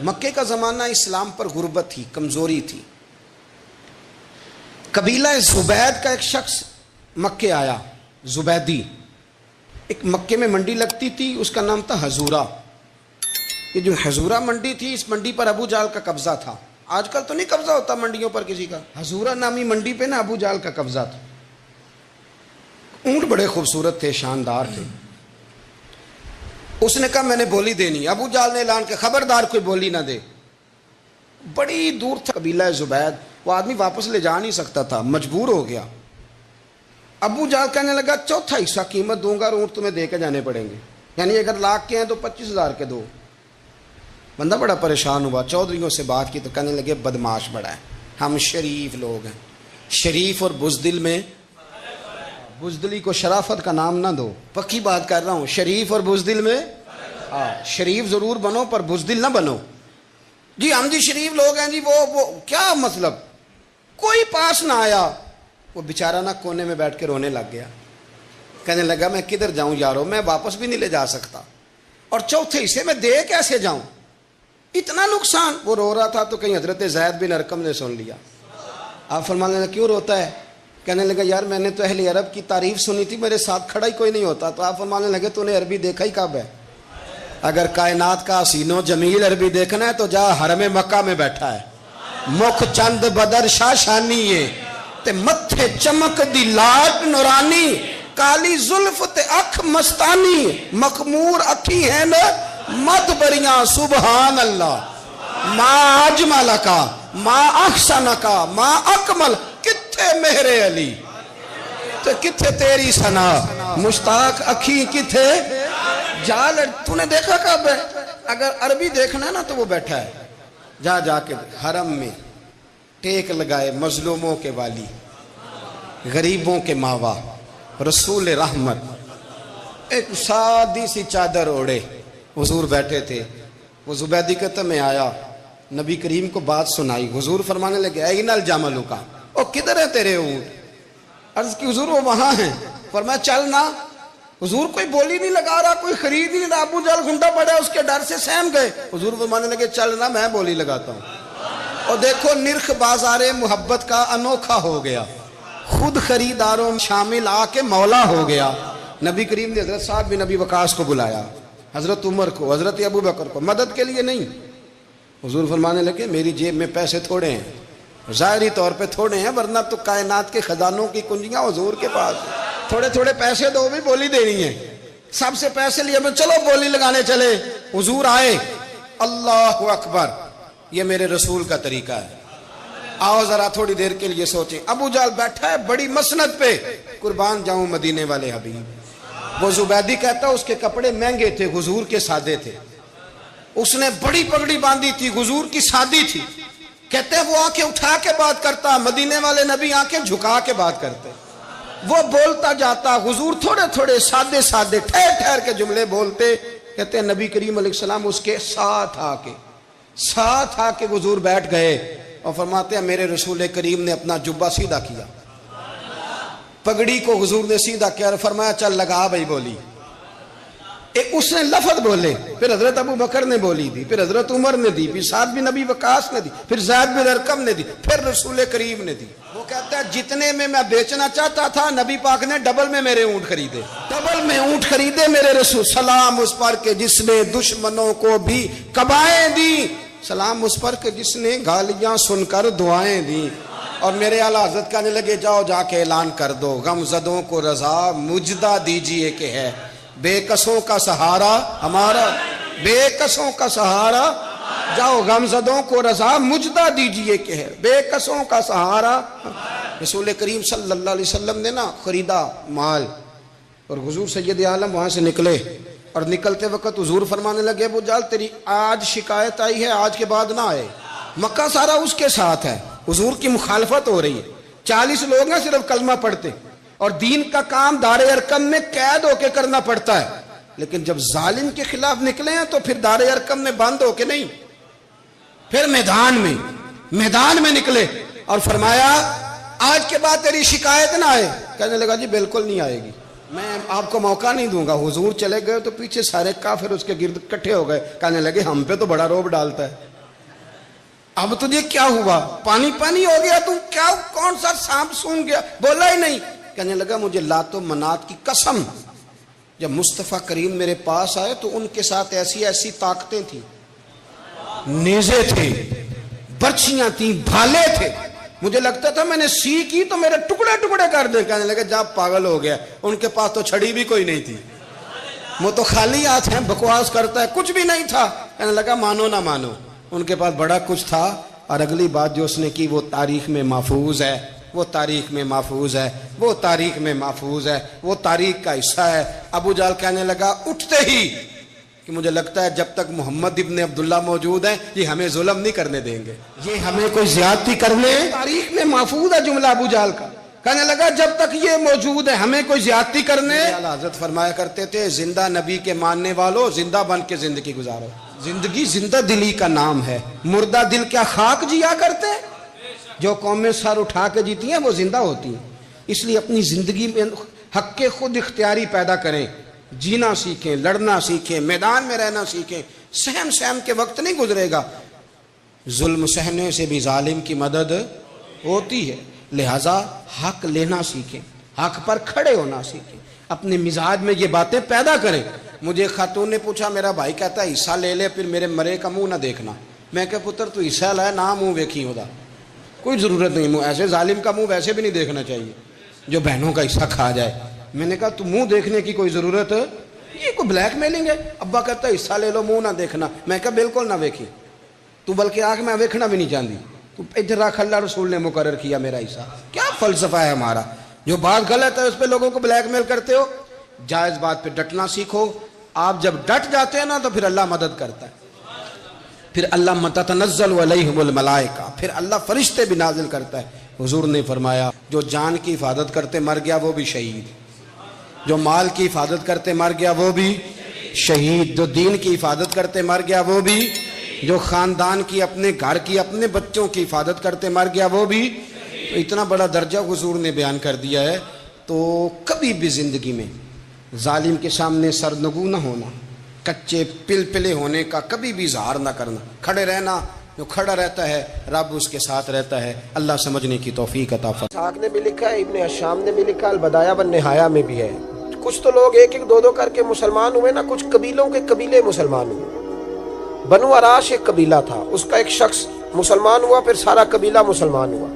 مکے کا زمانہ اسلام پر غربت تھی، کمزوری تھی۔ قبیلہ زبید کا ایک شخص مکے آیا، زبیدی۔ ایک مکے میں منڈی لگتی تھی، اس کا نام تھا حضورہ۔ یہ جو حضورہ منڈی تھی، اس منڈی پر ابو جہل کا قبضہ تھا۔ آج کل تو نہیں قبضہ ہوتا منڈیوں پر کسی کا، حضورہ نامی منڈی پہ نا ابو جہل کا قبضہ تھا۔ اونٹ بڑے خوبصورت تھے، شاندار تھے۔ اس نے کہا میں نے بولی دینی۔ ابو جہل نے اعلان کیا خبردار کوئی بولی نہ دے۔ بڑی دور تھا قبیلہ زبید، وہ آدمی واپس لے جا نہیں سکتا تھا، مجبور ہو گیا۔ ابو جہل کہنے لگا چوتھا حصہ قیمت دوں گا اور اونٹ تمہیں دے کے جانے پڑیں گے، یعنی اگر لاکھ کے ہیں تو 25,000 کے دو۔ بندہ بڑا پریشان ہوا، چودھریوں سے بات کی تو کہنے لگے بدماش بڑا ہے، ہم شریف لوگ ہیں، شریف اور بزدل میں، بزدلی کو شرافت کا نام نہ دو، پکی بات کر رہا ہوں، شریف اور بزدل میں شریف ضرور بنو پر بزدل نہ بنو۔ جی ہم جی شریف لوگ ہیں جی، وہ کیا مطلب؟ کوئی پاس نہ آیا، وہ بیچارہ نہ کونے میں بیٹھ کے رونے لگ گیا، کہنے لگا میں کدھر جاؤں یارو، میں واپس بھی نہیں لے جا سکتا، اور چوتھے حصے میں دے کیسے جاؤں، اتنا نقصان۔ وہ رو رہا تھا تو کہیں حضرت زید بن ارقم نے سن لیا۔ آپ فرمانے لگے کیوں روتا ہے؟ کہنے لگا یار میں نے تو اہل عرب کی تعریف سنی تھی، میرے ساتھ کھڑا ہی کوئی نہیں ہوتا۔ تو آپ فرمانے لگے تو نے عربی دیکھا ہی کب ہے؟ اگر کائنات کا حسین و جمیل عربی دیکھنا ہے تو جا حرم مکہ میں بیٹھا ہے، مکھ چند بدر شاشانی ہے تے متھے چمک دی لاٹ نورانی، کالی زلف تے اکھ مستانی، مخمور اکھی ہیں نا مت بریاں سبحان اللہ، ما اجمل کا ما احسن کا ما اکمل، کتھے مہر علی تے کتھے تیری ثنا، مشتاق اکھی کتھے جال۔ تو نے دیکھا کب ہے؟ اگر عربی دیکھنا ہے نا تو وہ بیٹھا ہے، جا کے حرم میں ٹیک لگائے، مظلوموں کے والی، غریبوں کے ماوا، رسول رحمت، ایک سادی سی چادر اوڑے حضور بیٹھے تھے۔ وہ زبیدی کہتا میں آیا، نبی کریم کو بات سنائی، حضور فرمانے لگے این الجمل کا، او کدھر ہے تیرے اونٹ؟ عرض کی حضور وہ وہاں ہیں۔ فرمایا چل نا۔ حضور کوئی بولی نہیں لگا رہا، کوئی خرید نہیں رہا، ابو جہل گھنٹا پڑا، اس کے ڈر سے سہم گئے۔ حضور فرمانے لگے چل نا میں بولی لگاتا ہوں۔ اور دیکھو نرخ بازار محبت کا انوکھا ہو گیا، خود خریداروں شامل آ کے مولا ہو گیا۔ نبی کریم نے حضرت سعد بن ابی وقاص کو بلایا، حضرت عمر کو، حضرت ابو بکر کو، مدد کے لیے نہیں۔ حضور فرمانے لگے میری جیب میں پیسے تھوڑے ہیں، ظاہری طور پہ تھوڑے ہیں، ورنہ تو کائنات کے خزانوں کی کنجیاں حضور کے پاس ہیں۔ تھوڑے تھوڑے پیسے دو بھی بولی دینی ہے۔ سب سے پیسے لیے میں چلو بولی لگانے چلے۔ حضور آئے، اللہ اکبر، یہ میرے رسول کا طریقہ ہے، آؤ ذرا تھوڑی دیر کے لیے سوچیں۔ ابو جہل بیٹھا ہے بڑی مسند پہ، قربان جاؤں مدینے والے حبیب۔ وہ زبیدی کہتا اس کے کپڑے مہنگے تھے، حضور کے سادے تھے، اس نے بڑی پگڑی باندھی تھی، حضور کی سادی تھی۔ کہتے ہیں وہ آنکھیں اٹھا کے بات کرتا، مدینے والے نبی آنکھیں جھکا کے بات کرتے۔ وہ بولتا جاتا، حضور تھوڑے تھوڑے سادے سادے ٹھہر ٹھہر کے جملے بولتے۔ کہتے ہیں نبی کریم علیہ السلام اس کے ساتھ آ کے حضور بیٹھ گئے اور فرماتے ہیں میرے رسول کریم نے اپنا جبہ سیدھا کیا، پگڑی کو حضور نے سیدھا کیا اور فرمایا چل لگا بھائی بولی۔ اس نے لفظ بولے، پھر حضرت ابو بکر نے بولی دی، پھر حضرت عمر نے دی، پھر سعد بن ابی وقاص نے دی، پھر زید بن ارقم نے دی، پھر رسول کریم نے دی۔ وہ کہتا ہے جتنے میں بیچنا چاہتا تھا نبی پاک نے ڈبل میں میرے اونٹ خریدے، ڈبل میں اونٹ خریدے میرے رسول۔ سلام اس پر کہ جس نے دشمنوں کو بھی قبائیں دی، سلام اس پر کہ جس نے گالیاں سن کر دعائیں دی۔ اور میرے اعلیٰ حضرت کہنے لگے جاؤ جا کے اعلان کر دو، غم زدوں کو رضا مجدہ دیجئے کہ ہے بے کسوں کا سہارا ہمارا، بے کسوں کا سہارا، جاؤ غم زدوں کو رضا مجدہ دیجئے کہ ہے بے کسوں کا سہارا۔ رسول کریم صلی اللہ علیہ وسلم نے نا خریدا مال، اور حضور سید عالم وہاں سے نکلے، اور نکلتے وقت حضور فرمانے لگے ابو جہل تیری آج شکایت آئی ہے، آج کے بعد نہ آئے، مکہ سارا اس کے ساتھ ہے، حضور کی مخالفت ہو رہی ہے، 40 لوگ ہیں صرف کلمہ پڑھتے، اور دین کا کام دار ارقم میں قید ہو کے کرنا پڑتا ہے، لیکن جب ظالم کے خلاف نکلے ہیں تو پھر دار ارقم میں بند ہو کے نہیں، پھر میدان میں نکلے اور فرمایا آج کے بعد تیری شکایت نہ آئے۔ کہنے لگا جی بالکل نہیں آئے گی، میں آپ کو موقع نہیں دوں گا۔ حضور چلے گئے تو پیچھے سارے کافر اس کے گرد اکٹھے ہو گئے، کہنے لگے ہم پہ تو بڑا روب ڈالتا ہے، اب تجھے کیا ہوا؟ پانی پانی ہو گیا تو کیا؟ کون سا سانپ سونگ گیا؟ بولا ہی نہیں۔ کہنے لگا مجھے لات و منات کی قسم، جب مصطفیٰ کریم میرے پاس آئے تو ان کے ساتھ ایسی ایسی طاقتیں تھیں، نیزے تھے، برچیاں تھیں، بھالے تھے، مجھے لگتا تھا میں نے سی کی تو میرے ٹکڑے ٹکڑے کر دیں۔ کہنے لگا جا پاگل ہو گیا، ان کے پاس تو چھڑی بھی کوئی نہیں تھی، وہ تو خالی ہاتھ ہیں، بکواس کرتا ہے، کچھ بھی نہیں تھا۔ کہنے لگا مانو نہ مانو، ان کے پاس بڑا کچھ تھا، اور اگلی بات جو اس نے کی وہ تاریخ میں محفوظ ہے، وہ تاریخ میں محفوظ ہے، وہ تاریخ میں محفوظ ہے، وہ تاریخ کا حصہ ہے۔ ابو جہل کہنے لگا اٹھتے ہی کہ مجھے لگتا ہے جب تک محمد ابن عبداللہ موجود ہیں یہ ہمیں ظلم نہیں کرنے دیں گے، یہ ہمیں کوئی زیادتی کرنے، تاریخ میں محفوظ ہے جملہ ابو جہل کا۔ کہنے لگا جب تک یہ موجود ہے ہمیں کوئی زیادتی کرنے۔ حضرت فرمایا کرتے تھے زندہ نبی کے ماننے والوں زندہ بن کے زندگی گزارو، زندگی زندہ دلی کا نام ہے، مردہ دل کیا خاک جیا کرتے ہیں؟ جو قومیں سر اٹھا کے جیتی ہیں وہ زندہ ہوتی ہیں۔ اس لیے اپنی زندگی میں حق کے خود اختیاری پیدا کریں، جینا سیکھیں، لڑنا سیکھیں، میدان میں رہنا سیکھیں۔ سہم سہم کے وقت نہیں گزرے گا، ظلم سہنے سے بھی ظالم کی مدد ہوتی ہے، لہذا حق لینا سیکھیں، حق پر کھڑے ہونا سیکھیں، اپنے مزاج میں یہ باتیں پیدا کریں۔ مجھے خاتون نے پوچھا، میرا بھائی کہتا ہے حصہ لے لے پھر میرے مرے کا منہ نہ دیکھنا۔ میں کہا پتر تو حصہ لائے نہ منہ ویکھی ہودا، کوئی ضرورت نہیں، منہ ایسے ظالم کا منہ ویسے بھی نہیں دیکھنا چاہیے جو بہنوں کا حصہ کھا جائے۔ میں نے کہا تو منہ دیکھنے کی کوئی ضرورت ہے؟ یہ کوئی بلیک میلنگ ہے؟ ابا کہتا ہے حصہ لے لو منہ نہ دیکھنا۔ میں کہا بالکل نہ ویکھی، تو بلکہ آگ میں ویکھنا بھی نہیں چاہتی، تو ادھر رکھ، اللہ رسول نے مقرر کیا میرا حصہ۔ کیا فلسفہ ہے ہمارا؟ جو بات غلط ہے اس پہ لوگوں کو بلیک میل کرتے ہو، جائز بات پہ ڈٹنا سیکھو۔ آپ جب ڈٹ جاتے ہیں نا تو پھر اللہ مدد کرتا ہے، پھر اللہ تتنزل علیہم الملائکہ، پھر اللہ فرشتے بھی نازل کرتا ہے۔ حضور نے فرمایا جو جان کی حفاظت کرتے مر گیا وہ بھی شہید، جو مال کی حفاظت کرتے مر گیا وہ بھی شہید، جو دین کی حفاظت کرتے مر گیا وہ بھی، جو خاندان کی، اپنے گھر کی، اپنے بچوں کی حفاظت کرتے مر گیا وہ بھی۔ تو اتنا بڑا درجہ حضور نے بیان کر دیا ہے۔ تو کبھی بھی زندگی میں ظالم کے سامنے سرنگو نہ ہونا، کچے پلپلے ہونے کا کبھی بھی اظہار نہ کرنا، کھڑے رہنا، جو کھڑا رہتا ہے رب اس کے ساتھ رہتا ہے۔ اللہ سمجھنے کی توفیق عطا فرمائے۔ اسحاق نے بھی لکھا ہے، ابن حشام نے بھی لکھا، البدایہ والنہایہ میں بھی ہے۔ کچھ تو لوگ ایک ایک دو دو کر کے مسلمان ہوئے نا، کچھ قبیلوں کے قبیلے مسلمان ہوئے۔ بنو عراش ایک قبیلہ تھا، اس کا ایک شخص مسلمان ہوا، پھر سارا قبیلہ مسلمان ہوا۔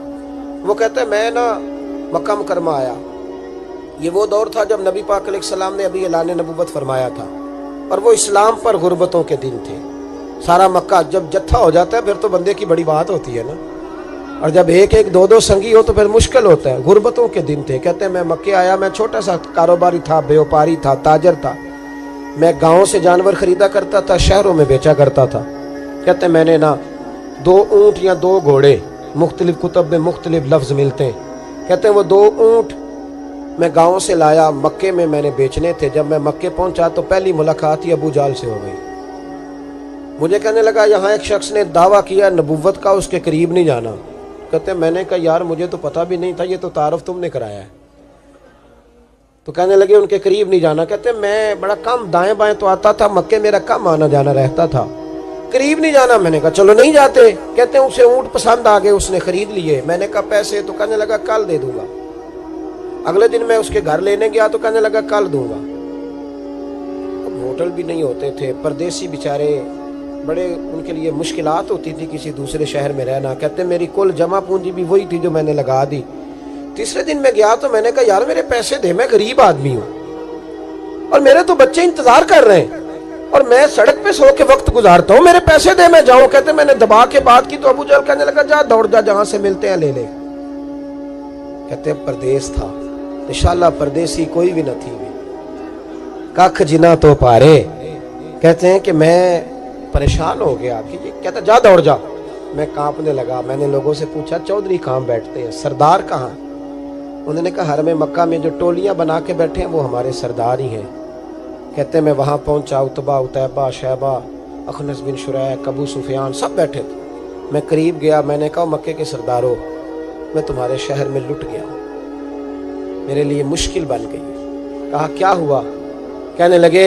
وہ کہتا ہے میں نا مکہ مکرمہ آیا، یہ وہ دور تھا جب نبی پاک علیہ السلام نے ابھی اعلان نبوت فرمایا تھا، اور وہ اسلام پر غربتوں کے دن تھے۔ سارا مکہ جب جتھا ہو جاتا ہے پھر تو بندے کی بڑی بات ہوتی ہے نا، اور جب ایک ایک دو دو سنگی ہو تو پھر مشکل ہوتا ہے۔ غربتوں کے دن تھے۔ کہتے ہیں میں مکے آیا، میں چھوٹا سا کاروباری تھا، بیوپاری تھا، تاجر تھا، میں گاؤں سے جانور خریدا کرتا تھا، شہروں میں بیچا کرتا تھا۔ کہتے ہیں میں نے نا 2 اونٹ یا 2 گھوڑے، مختلف کتب میں مختلف لفظ ملتے ہیں، کہتے ہیں وہ 2 اونٹ میں گاؤں سے لایا، مکے میں نے بیچنے تھے۔ جب میں مکے پہنچا تو پہلی ملاقات ہی ابو جہل سے ہو گئی۔ مجھے کہنے لگا یہاں ایک شخص نے دعویٰ کیا نبوت کا، اس کے قریب نہیں جانا۔ کہتے ہیں میں نے کہا یار مجھے تو پتہ بھی نہیں تھا، یہ تو تعارف تم نے کرایا ہے۔ تو کہنے لگے ان کے قریب نہیں جانا۔ کہتے ہیں میں بڑا کم دائیں بائیں تو آتا تھا، مکے میرا کم آنا جانا رہتا تھا، قریب نہیں جانا۔ میں نے کہا چلو نہیں جاتے۔ کہتے ہیں اسے اونٹ پسند آ گئے، اس نے خرید لیے۔ میں نے کہا پیسے؟ تو کہنے لگا کل دے دوں گا۔ اگلے دن میں اس کے گھر لینے گیا تو کہنے لگا کل دوں گا۔ اب ہوٹل بھی نہیں ہوتے تھے، پردیسی بیچارے، بڑے ان کے لیے مشکلات ہوتی تھی کسی دوسرے شہر میں رہنا۔ کہتے ہیں میری کل جمع پونجی بھی وہی تھی جو میں نے لگا دی۔ تیسرے دن میں گیا تو میں نے کہا یار میرے پیسے دے، میں غریب آدمی ہوں اور میرے تو بچے انتظار کر رہے ہیں اور میں سڑک پہ سو کے وقت گزارتا ہوں، میرے پیسے دے میں جاؤں۔ کہتے ہیں میں نے دبا کے بات کی تو ابو جہل کہنے لگا جا دوڑ جا، جہاں سے ملتے ہیں لے لے۔ کہتے ہیں پردیس تھا، انشاءاللہ پردیسی کوئی بھی نہ تھی بھی، ککھ جنا تو پارے۔ کہتے ہیں کہ میں پریشان ہو گیا کہ یہ کہتا جا دوڑ جا۔ میں کانپنے لگا۔ میں نے لوگوں سے پوچھا چودھری کہاں بیٹھتے ہیں، سردار کہاں؟ انہوں نے کہا حرم مکہ میں جو ٹولیاں بنا کے بیٹھے ہیں وہ ہمارے سردار ہی ہیں۔ کہتے ہیں میں وہاں پہنچا، عتبہ، عتیبہ، شیبہ، اخنس بن شریح، ابو سفیان سب بیٹھے تھے۔ میں قریب گیا، میں نے کہا مکے کے سردارو میں تمہارے شہر میں لٹ گیا، میرے لیے مشکل بن گئی۔ کہا کیا ہوا؟ کہنے لگے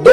2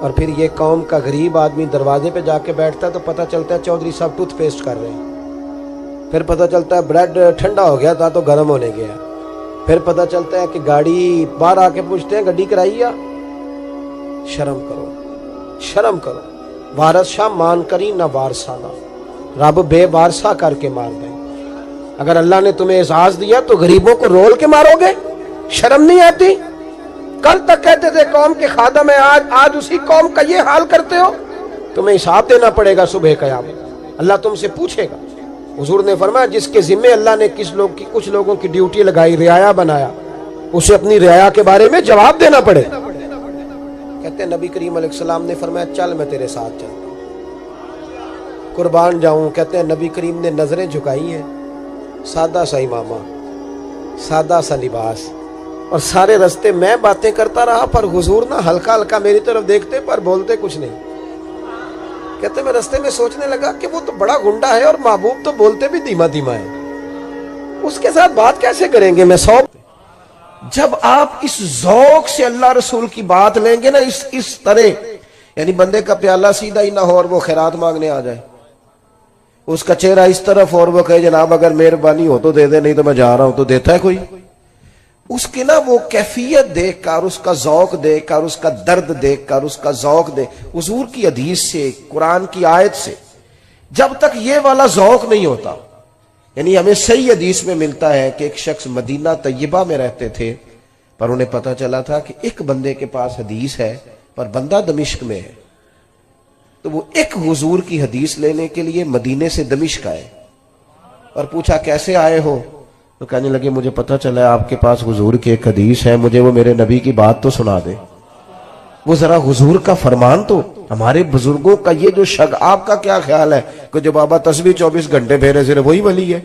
اور پھر یہ قوم کا غریب آدمی دروازے پہ جا کے بیٹھتا ہے تو پتہ چلتا ہے چودھری صاحب ٹوتھ پیسٹ کر رہے ہیں، پھر پتہ چلتا ہے بریڈ ٹھنڈا ہو گیا تھا تو گرم ہونے گیا، پھر پتہ چلتا ہے کہ گاڑی باہر آ کے پوچھتے ہیں گڈی کرائی ہے۔ شرم کرو، شرم کرو، وارث شاہ مان کری نہ وارثانہ، رب بے وارثہ کر کے مار دیں۔ اگر اللہ نے تمہیں اعزاز دیا تو غریبوں کو رول کے مارو گے؟ شرم نہیں آتی؟ کل تک کہتے تھے قوم کے خادم ہیں، آج اسی قوم کا یہ حال کرتے ہو۔ تمہیں حساب دینا پڑے گا صبح قیامت، اللہ تم سے پوچھے گا۔ حضور نے فرمایا جس کے ذمے اللہ نے کچھ لوگوں کی ڈیوٹی لگائی، رعایا بنایا، اسے اپنی رعایا کے بارے میں جواب دینا پڑے۔ کہتے ہیں نبی کریم علیہ السلام نے فرمایا چل میں تیرے ساتھ چلتا ہوں، قربان جاؤں۔ کہتے ہیں نبی کریم نے نظریں جھکائی ہیں، سادہ سا امامہ، سادہ سا لباس، اور سارے رستے میں باتیں کرتا رہا، پر حضور نہ ہلکا ہلکا میری طرف دیکھتے پر بولتے کچھ نہیں۔ کہتے میں رستے میں سوچنے لگا کہ وہ تو بڑا گنڈا ہے اور محبوب تو بولتے بھی دھیما دھیما ہے، اس کے ساتھ بات کیسے کریں گے؟ میں جب آپ اس ذوق سے اللہ رسول کی بات لیں گے نا، اس طرح، یعنی بندے کا پیالہ سیدھا ہی نہ ہو اور وہ خیرات مانگنے آ جائے، اس کا چہرہ اس طرف اور وہ کہے جناب اگر مہربانی ہو تو دے دے، نہیں تو میں جا رہا ہوں، تو دیتا ہے کوئی؟ اس کی نا وہ کیفیت دیکھ کر، اس کا ذوق دیکھ کر، اس کا درد دیکھ کر، اس کا ذوق دیکھ، حضور کی حدیث سے، قرآن کی آیت سے جب تک یہ والا ذوق نہیں ہوتا، یعنی ہمیں صحیح حدیث میں ملتا ہے کہ ایک شخص مدینہ طیبہ میں رہتے تھے، پر انہیں پتہ چلا تھا کہ ایک بندے کے پاس حدیث ہے پر بندہ دمشق میں ہے، تو وہ ایک حضور کی حدیث لینے کے لیے مدینے سے دمشق آئے اور پوچھا کیسے آئے ہو؟ تو کہنے لگے مجھے پتہ چلا ہے آپ کے پاس حضور کی ایک حدیث ہے، مجھے وہ میرے نبی کی بات تو سنا دے۔ وہ ذرا حضور کا فرمان تو، ہمارے بزرگوں کا یہ جو آپ کا کیا خیال ہے کہ جو بابا تسبیح 24 گھنٹے پھیرے صرف وہی ولی ہے؟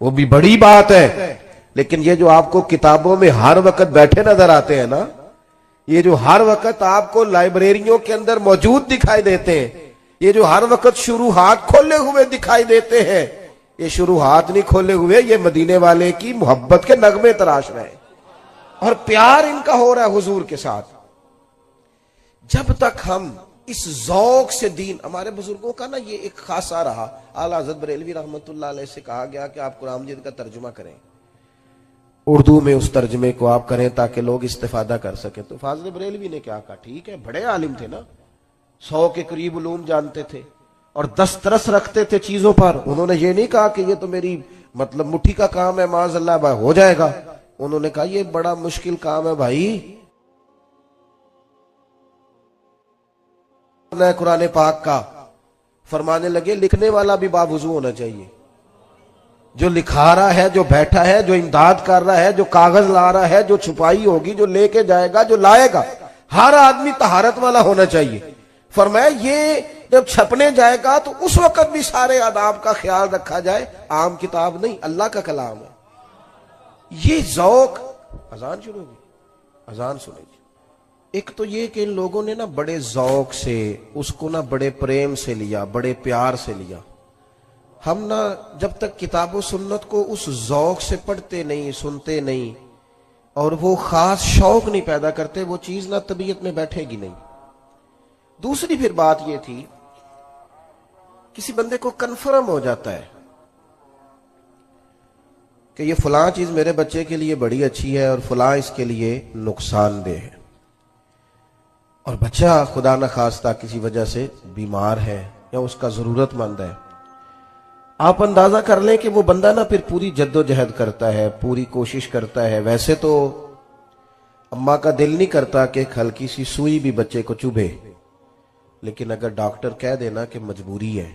وہ بھی بڑی بات ہے، لیکن یہ جو آپ کو کتابوں میں ہر وقت بیٹھے نظر آتے ہیں نا، یہ جو ہر وقت آپ کو لائبریریوں کے اندر موجود دکھائی دیتے ہیں، یہ جو ہر وقت شروحات کھولے ہوئے دکھائی دیتے ہیں، یہ شروحات نہیں کھولے ہوئے، یہ مدینے والے کی محبت کے نغمے تراش رہے ہیں اور پیار ان کا ہو رہا ہے حضور کے ساتھ۔ جب تک ہم اس ذوق سے دین، ہمارے بزرگوں کا نا یہ ایک خاصا رہا، اعلیٰ حضرت بریلوی رحمۃ اللہ علیہ سے کہا گیا کہ آپ قرآن مجید کا ترجمہ کریں، اردو میں اس ترجمے کو آپ کریں تاکہ لوگ استفادہ کر سکیں۔ تو فاضل بریلوی نے کیا کہا، ٹھیک ہے، بڑے عالم تھے نا، 100 کے قریب علوم جانتے تھے اور دسترس رکھتے تھے چیزوں پر، انہوں نے یہ نہیں کہا کہ یہ تو میری مطلب مٹھی کا کام ہے، معاذ اللہ بھائی ہو جائے گا، انہوں نے کہا یہ بڑا مشکل کام ہے بھائی، قرآن پاک کا۔ فرمانے لگے لکھنے والا بھی باوضو ہونا چاہیے، جو لکھا رہا ہے، جو بیٹھا ہے، جو امداد کر رہا ہے، جو کاغذ لا رہا ہے، جو چھپائی ہوگی، جو لے کے جائے گا، جو لائے گا، ہر آدمی طہارت والا ہونا چاہیے۔ فرمایا یہ جب چھپنے جائے گا تو اس وقت بھی سارے آداب کا خیال رکھا جائے، عام کتاب نہیں، اللہ کا کلام ہے۔ یہ ذوق، اذان شروع ہوگی، اذان سنیں جی۔ ایک تو یہ کہ ان لوگوں نے نا بڑے ذوق سے اس کو نا بڑے پریم سے لیا، بڑے پیار سے لیا۔ ہم نا جب تک کتاب و سنت کو اس ذوق سے پڑھتے نہیں، سنتے نہیں اور وہ خاص شوق نہیں پیدا کرتے، وہ چیز نا طبیعت میں بیٹھے گی نہیں۔ دوسری پھر بات یہ تھی، کسی بندے کو کنفرم ہو جاتا ہے کہ یہ فلاں چیز میرے بچے کے لیے بڑی اچھی ہے اور فلاں اس کے لیے نقصان دہ ہے، اور بچہ خدا نخواستہ کسی وجہ سے بیمار ہے یا اس کا ضرورت مند ہے، آپ اندازہ کر لیں کہ وہ بندہ نا پھر پوری جد و جہد کرتا ہے، پوری کوشش کرتا ہے۔ ویسے تو اماں کا دل نہیں کرتا کہ ایک ہلکی سی سوئی بھی بچے کو چبھے، لیکن اگر ڈاکٹر کہہ دینا کہ مجبوری ہے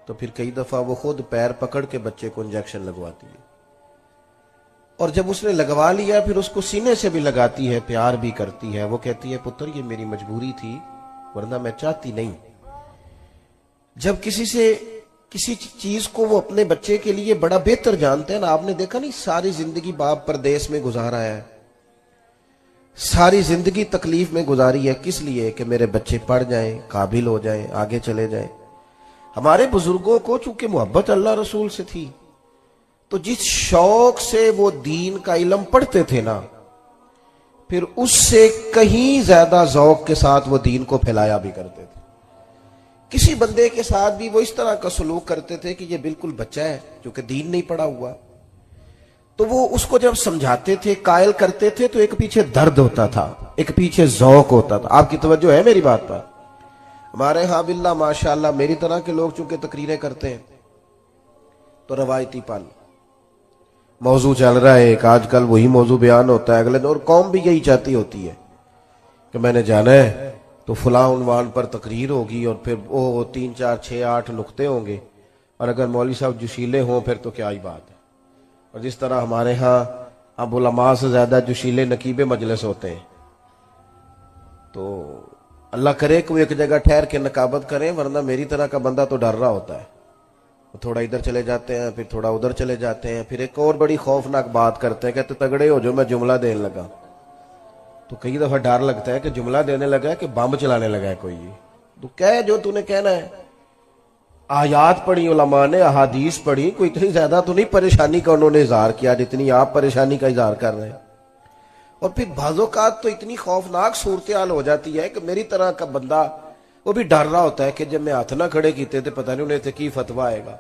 تو پھر کئی دفعہ وہ خود پیر پکڑ کے بچے کو انجیکشن لگواتی ہے، اور جب اس نے لگوا لیا پھر اس کو سینے سے بھی لگاتی ہے، پیار بھی کرتی ہے، وہ کہتی ہے پتر یہ میری مجبوری تھی ورنہ میں چاہتی نہیں۔ جب کسی چیز کو وہ اپنے بچے کے لیے بڑا بہتر جانتے ہیں نا، آپ نے دیکھا نہیں ساری زندگی باپ پردیس میں گزارا ہے، ساری زندگی تکلیف میں گزاری ہے، کس لیے؟ کہ میرے بچے پڑھ جائیں، قابل ہو جائیں، آگے چلے جائیں۔ ہمارے بزرگوں کو چونکہ محبت اللہ رسول سے تھی تو جس شوق سے وہ دین کا علم پڑھتے تھے نا، پھر اس سے کہیں زیادہ ذوق کے ساتھ وہ دین کو پھیلایا بھی کرتے تھے. کسی بندے کے ساتھ بھی وہ اس طرح کا سلوک کرتے تھے کہ یہ بالکل بچہ ہے کیونکہ دین نہیں پڑھا ہوا, تو وہ اس کو جب سمجھاتے تھے, قائل کرتے تھے, تو ایک پیچھے درد ہوتا تھا, ایک پیچھے ذوق ہوتا تھا. آپ کی توجہ ہے میری بات پر؟ ہمارے ہاں باللہ ماشاءاللہ میری طرح کے لوگ چونکہ تقریریں کرتے ہیں تو روایتی پن, موضوع چل رہا ہے ایک, آج کل وہی موضوع بیان ہوتا ہے اگلے دن, اور قوم بھی یہی چاہتی ہوتی ہے کہ میں نے جانا ہے تو فلاں عنوان پر تقریر ہوگی اور پھر وہ 3 4 6 8 نقطے ہوں گے, اور اگر مولوی صاحب جوشیلے ہوں پھر تو کیا ہی بات ہے. اور جس طرح ہمارے ہاں اب علماء سے زیادہ جوشیلے نقیب مجلس ہوتے ہیں, تو اللہ کرے کہ وہ ایک جگہ ٹھہر کے نقابت کریں, ورنہ میری طرح کا بندہ تو ڈر رہا ہوتا ہے, وہ تھوڑا ادھر چلے جاتے ہیں پھر تھوڑا ادھر چلے جاتے ہیں, پھر ایک اور بڑی خوفناک بات کرتے ہیں, کہتے تگڑے ہو جو میں جملہ دینے لگا. تو کئی دفعہ ڈر لگتا ہے کہ جملہ دینے لگا ہے کہ بم چلانے لگا ہے کوئی. تو کہہ جو تو نے کہنا ہے, آیات پڑھی علماء نے, احادیث پڑھی, کوئی اتنی زیادہ تو نہیں پریشانی کا انہوں نے اظہار کیا جتنی آپ پریشانی کا اظہار کر رہے ہیں. اور پھر بعض اوقات تو اتنی خوفناک صورتحال ہو جاتی ہے کہ میری طرح کا بندہ وہ بھی ڈر رہا ہوتا ہے کہ جب میں ہاتھ نہ کھڑے کیتے تھے پتہ نہیں انہیں تھے کی فتویٰ آئے گا,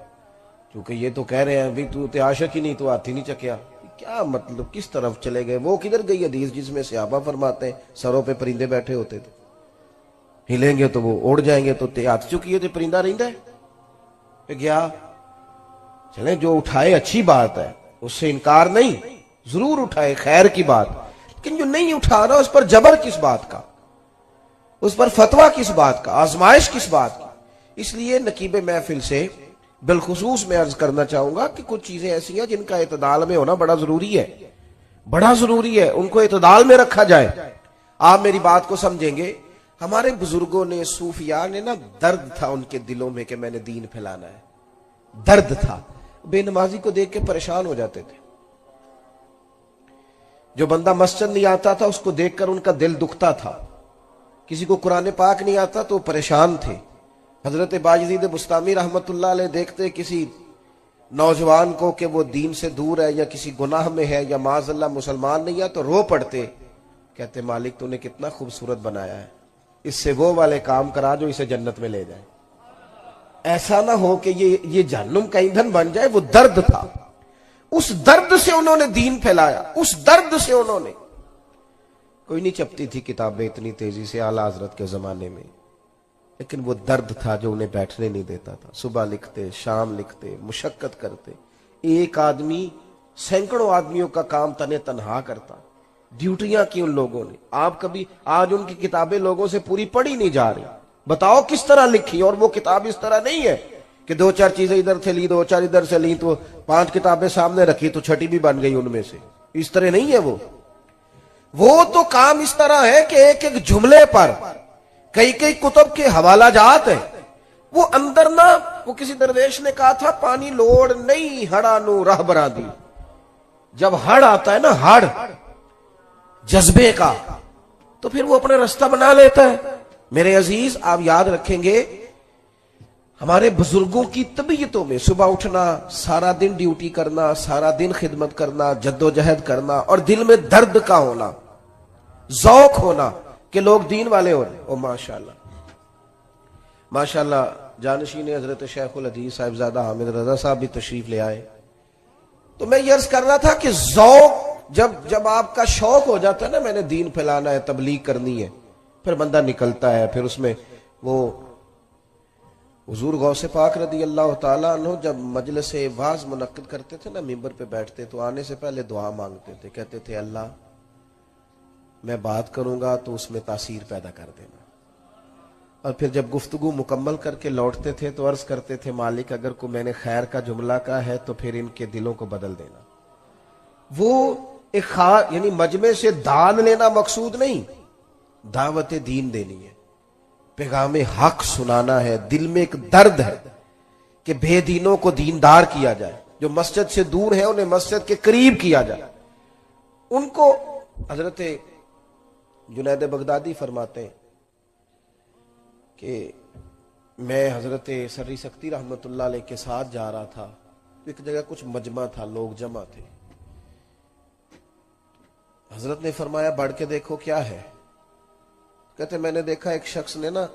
کیونکہ یہ تو کہہ رہے ہیں بھی تو عاشق ہی نہیں تو ہاتھ ہی نہیں چکیا. کیا مطلب, کس طرف چلے گئے؟ وہ کدھر گئی حدیث جس میں صحابہ فرماتے ہیں سروں پہ پرندے بیٹھے ہوتے تھے, ہلیں گے تو وہ اڑ جائیں گے, تو ہاتھ چکیے تو پرندہ رہندا ہے گیا. چلیں جو اٹھائے اچھی بات ہے, اس سے انکار نہیں, ضرور اٹھائے, خیر کی بات, لیکن جو نہیں اٹھا رہا اس پر جبر کس بات کا, اس پر فتویٰ کس بات کا, آزمائش کس بات کی. اس لیے نقیب محفل سے بالخصوص میں عرض کرنا چاہوں گا کہ کچھ چیزیں ایسی ہیں جن کا اعتدال میں ہونا بڑا ضروری ہے, بڑا ضروری ہے, ان کو اعتدال میں رکھا جائے. آپ میری بات کو سمجھیں گے, ہمارے بزرگوں نے, صوفیاء نے نا, درد تھا ان کے دلوں میں کہ میں نے دین پھیلانا ہے, درد تھا. بے نمازی کو دیکھ کے پریشان ہو جاتے تھے, جو بندہ مسجد نہیں آتا تھا اس کو دیکھ کر ان کا دل دکھتا تھا, کسی کو قرآن پاک نہیں آتا تو پریشان تھے. حضرت باجزید بستامی رحمت اللہ علیہ دیکھتے کسی نوجوان کو کہ وہ دین سے دور ہے یا کسی گناہ میں ہے یا معاذ اللہ مسلمان نہیں ہے, تو رو پڑتے, کہتے مالک تو نے کتنا خوبصورت بنایا ہے, اس سے وہ والے کام کرا جو اسے جنت میں لے جائے. ایسا نہ ہو کہ یہ جہنم کا ایندھن بن جائے. وہ درد تھا, اس درد سے انہوں نے دین پھیلایا, اس درد سے انہوں نے. کوئی نہیں چپتی تھی کتابیں اتنی تیزی سے اعلیٰ حضرت کے زمانے میں, لیکن وہ درد تھا جو انہیں بیٹھنے نہیں دیتا تھا. صبح لکھتے, شام لکھتے, مشقت کرتے. ایک آدمی سینکڑوں آدمیوں کا کام تنے تنہا کرتا, ڈیوٹیاں کی ان لوگوں نے. آپ کبھی آج ان کی کتابیں لوگوں سے پوری پڑھی نہیں جا رہی, بتاؤ کس طرح لکھی. اور وہ کتاب اس طرح نہیں ہے کہ 2 4 چیزیں ادھر سے لی, 2 4 ادھر سے لی, تو 5 کتابیں سامنے رکھی تو چھٹی بھی بن گئی ان میں سے. اس طرح نہیں ہے. وہ تو کام اس طرح ہے کہ ایک ایک جملے پر کئی کئی کتب کے حوالہ جات ہیں. وہ اندر نہ, وہ کسی درویش نے کہا تھا پانی لوڑ نہیں ہڑا نو راہ برا دی. جب ہڑ آتا ہے نا, ہڑ جذبے کا, تو پھر وہ اپنا رستہ بنا لیتا ہے. میرے عزیز آپ یاد رکھیں گے ہمارے بزرگوں کی طبیعتوں میں صبح اٹھنا, سارا دن ڈیوٹی کرنا, سارا دن خدمت کرنا, جد و جہد کرنا, اور دل میں درد کا ہونا, ذوق ہونا کہ لوگ دین والے ہو رہے. او ماشاءاللہ ماشاءاللہ, جانشین حضرت شیخ الحدیث صاحبزادہ حامد رضا صاحب بھی تشریف لے آئے. تو میں یہ عرض کر رہا تھا کہ ذوق, جب آپ کا شوق ہو جاتا ہے نا میں نے دین پھیلانا ہے, تبلیغ کرنی ہے, پھر بندہ نکلتا ہے. پھر اس میں وہ حضور غوث پاک رضی اللہ تعالیٰ عنہ جب مجلس واعظ منعقد کرتے تھے نا, ممبر پہ بیٹھتے تو آنے سے پہلے دعا مانگتے تھے. کہتے تھے اللہ میں بات کروں گا تو اس میں تاثیر پیدا کر دینا. اور پھر جب گفتگو مکمل کر کے لوٹتے تھے تو عرض کرتے تھے مالک اگر کوئی میں نے خیر کا جملہ کہا ہے تو پھر ان کے دلوں کو بدل دینا. وہ ایک یعنی مجمع سے دان لینا مقصود نہیں, دعوت دین دینی ہے, پیغام حق سنانا ہے. دل میں ایک درد ہے کہ بے دینوں کو دیندار کیا جائے, جو مسجد سے دور ہے انہیں مسجد کے قریب کیا جائے. ان کو حضرت جنید بغدادی فرماتے ہیں کہ میں حضرت سری سکتی رحمت اللہ علیہ کے ساتھ جا رہا تھا, ایک جگہ کچھ مجمع تھا, لوگ جمع تھے. حضرت نے فرمایا بڑھ کے دیکھو کیا ہے؟ کہتے میں نے دیکھا ایک شخص نے نا